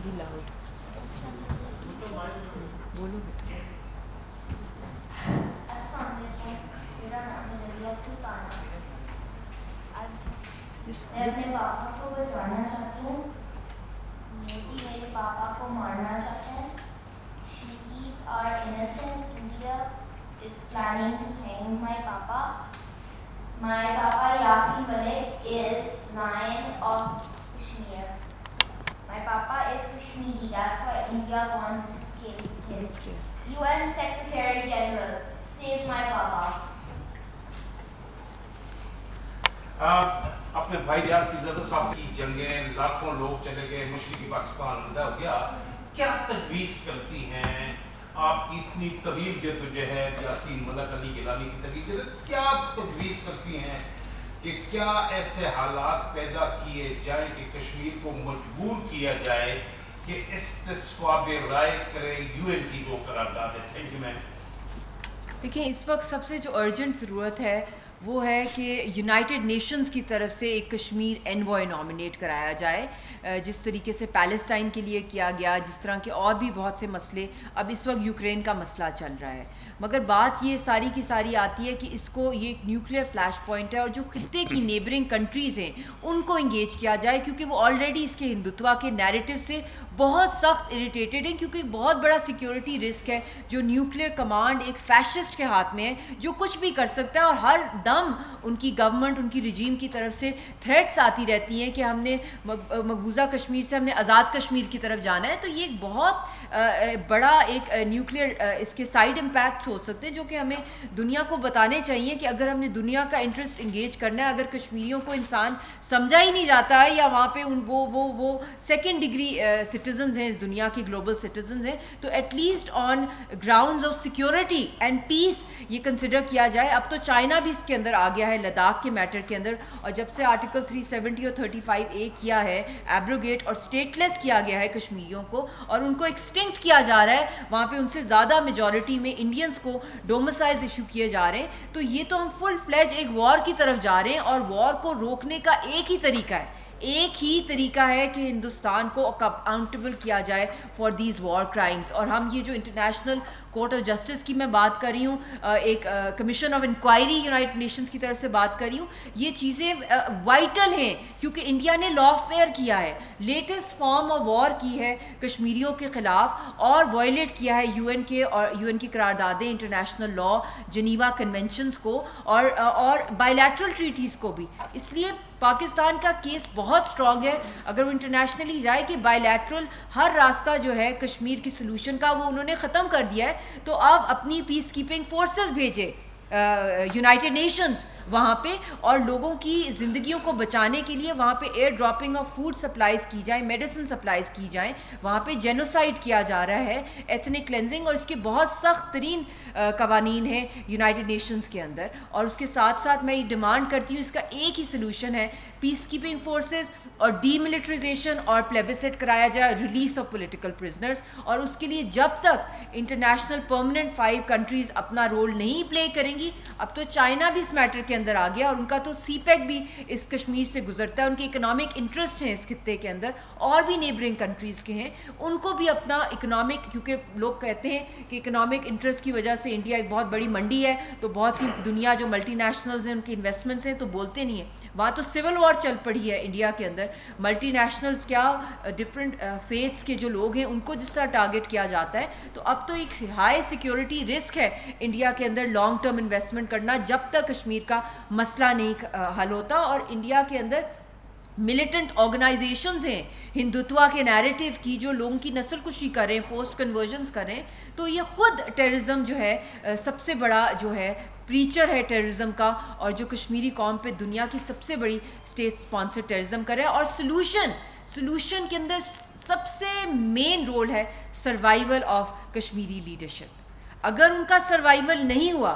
بھی لاؤڈ بولو بیٹا. السلام علیکم، میرا نام ہے رضیہ سلطانہ. میں اپنے پاپا کو بتانا چاہتی ہوں، مودی میرے پاپا کو مارنا چاہتے ہیں. She's are innocent. India is planning to hang my papa. My papa Yasin Malik is Lion of Kashmir. My papa is Kashmiri. That's why India wants to kill him. UN Secretary General, save my papa. اپنے بھائی ریاض پیرزادہ صاحب کی جنگیں، لاکھوں لوگ چلے گئے، مشرقی پاکستان علیحدہ ہو گیا. کیا تجویز کرتی ہیں آپ کی اتنی طویل جدوجہد، یاسین ملک، علی گیلانی کی طویل جدوجہد، کیا تجویز کرتی ہیں کہ کیا ایسے حالات پیدا کیے جائیں کہ کشمیر کو مجبور کیا جائے کہ استصواب رائے کرے یو این کی جو قرارداد ہے؟ Thank you ma'am. دیکھیں اس وقت سب سے جو ارجنٹ ضرورت ہے وہ ہے کہ یونائٹڈ نیشنز کی طرف سے ایک کشمیر انوائے نامینیٹ کرایا جائے، جس طریقے سے پیلسٹائن کے لیے کیا گیا، جس طرح کے اور بھی بہت سے مسئلے. اب اس وقت یوکرین کا مسئلہ چل رہا ہے، مگر بات یہ ساری کی ساری آتی ہے کہ اس کو یہ ایک نیوکلیئر فلیش پوائنٹ ہے، اور جو خطے کی نیبرنگ کنٹریز ہیں ان کو انگیج کیا جائے، کیونکہ وہ آلریڈی اس کے ہندوتوا کے نیریٹو سے بہت سخت اریٹیٹڈ ہیں، کیونکہ بہت بڑا سیکیورٹی رسک ہے جو نیوکلیئر کمانڈ ایک فیشسٹ کے ہاتھ میں ہے جو کچھ بھی کر سکتا ہے. اور ہر دم ان کی گورنمنٹ، ان کی رجیم کی طرف سے تھریٹس آتی رہتی ہیں کہ ہم نے مقبوضہ کشمیر سے ہم نے آزاد کشمیر کی طرف جانا ہے. تو یہ ایک بہت بڑا ایک نیوکلیئر اس کے سائیڈ امپیکٹس ہو سکتے ہیں جو کہ ہمیں دنیا کو بتانے چاہیے کہ اگر ہم نے دنیا کا انٹرسٹ انگیج کرنا ہے، اگر کشمیریوں کو انسان سمجھا ہی نہیں جاتا ہے یا وہاں پہ وہ سیکنڈ ڈگری سٹیزنز ہیں، اس دنیا کے گلوبل سٹیزنز ہیں، تو at least on grounds of security and peace یہ کنسیڈر کیا جائے. اب تو چائنا بھی اس کے اندر آ گیا ہے لداخ کے میٹر کے اندر، اور جب سے آرٹیکل 370 اور 35A کیا ہے ایبروگیٹ اور اسٹیٹ لیس کیا گیا ہے کشمیریوں کو، اور ان کو ایکسٹنکٹ کیا جا رہا ہے، وہاں پہ ان سے زیادہ میجورٹی میں انڈینز کو ڈومسائلز ایشو کیے جا رہے ہیں. تو یہ تو ہم فل فلیج ایک وار کی طرف جا رہے ہیں، اور وار کو روکنے کا ایک ہی طریقہ ہے، ایک ہی طریقہ ہے کہ ہندوستان کو اکاؤنٹیبل کیا جائے فار دیز وار کرائمز. اور ہم یہ جو انٹرنیشنل کورٹ آف جسٹس کی میں بات کر رہی ہوں، ایک commission of inquiry United Nations کی طرف سے بات کر رہی ہوں، یہ چیزیں وائٹل ہیں کیونکہ انڈیا نے لا فیئر کیا ہے، لیٹسٹ فارم آف وار کی ہے کشمیریوں کے خلاف، اور وائلیٹ کیا ہے یو این کے اور یو این کی قراردادیں، انٹرنیشنل لا، جنیوا کنونشنز کو، اور بائیلیٹرل ٹریٹیز کو بھی. اس لیے پاکستان کا کیس بہت اسٹرانگ ہے اگر وہ انٹرنیشنلی جائے کہ بائیلیٹرل ہر راستہ جو ہے کشمیر کی سلوشن کا وہ انہوں نے ختم کر دیا ہے. تو آپ اپنی پیس کیپنگ فورسز بھیجے یونائٹڈ نیشنز وہاں پہ، اور لوگوں کی زندگیوں کو بچانے کے لیے وہاں پہ air dropping of food supplies کی جائیں، میڈیسن سپلائز کی جائیں. وہاں پہ جینوسائڈ کیا جا رہا ہے، ایتھنک کلینزنگ، اور اس کے بہت سخت ترین قوانین ہیں یونائٹڈ نیشنز کے اندر. اور اس کے ساتھ ساتھ میں یہ ڈیمانڈ کرتی ہوں، اس کا ایک ہی سلوشن ہے، پیس کیپنگ فورسز اور ڈی ملٹریزیشن اور پلیبسٹ کرایا جائے، ریلیز آف پولیٹیکل پرزنرز. اور اس کے لیے جب تک انٹرنیشنل پرماننٹ 5 کنٹریز اپنا رول نہیں پلے کریں گی، اب تو چائنا بھی اس میٹر کے اندر آ گیا، اور ان کا تو سی پیک بھی اس کشمیر سے گزرتا ہے، ان کے اکنامک انٹرسٹ ہیں اس خطے کے اندر، اور بھی نیبرنگ کنٹریز کے ہیں، ان کو بھی اپنا اکنامک، کیونکہ لوگ کہتے ہیں کہ اکنامک انٹرسٹ کی وجہ سے انڈیا ایک بہت بڑی منڈی ہے، تو بہت سی دنیا جو ملٹی نیشنلز ہیں ان کی انویسٹمنٹس ہیں تو بولتے نہیں ہیں. وہاں تو سول وار چل پڑی ہے انڈیا کے اندر، ملٹی نیشنلز کیا ڈفرینٹ فیتھس کے جو لوگ ہیں ان کو جس طرح ٹارگٹ کیا جاتا ہے. تو اب تو ایک ہائی سیکیورٹی رسک ہے انڈیا کے اندر لانگ ٹرم انویسٹمنٹ کرنا جب تک کشمیر کا مسئلہ نہیں حل ہوتا. اور انڈیا کے اندر ملیٹنٹ آرگنائزیشنز ہیں ہندوتوا کے نیریٹو کی جو لوگوں کی نسل کشی کر رہے ہیں، فورسڈ کنورژنز کر رہے ہیں. تو یہ خود ٹیررزم جو ہے سب سے بڑا جو ہے پریچر ہے ٹیررزم کا، اور جو کشمیری قوم پہ دنیا کی سب سے بڑی اسٹیٹ اسپانسر ٹیررزم کر رہا ہے. اور سلوشن کے اندر سب سے مین رول ہے سروائیول آف کشمیری لیڈرشپ. اگر ان کا سروائیول نہیں ہوا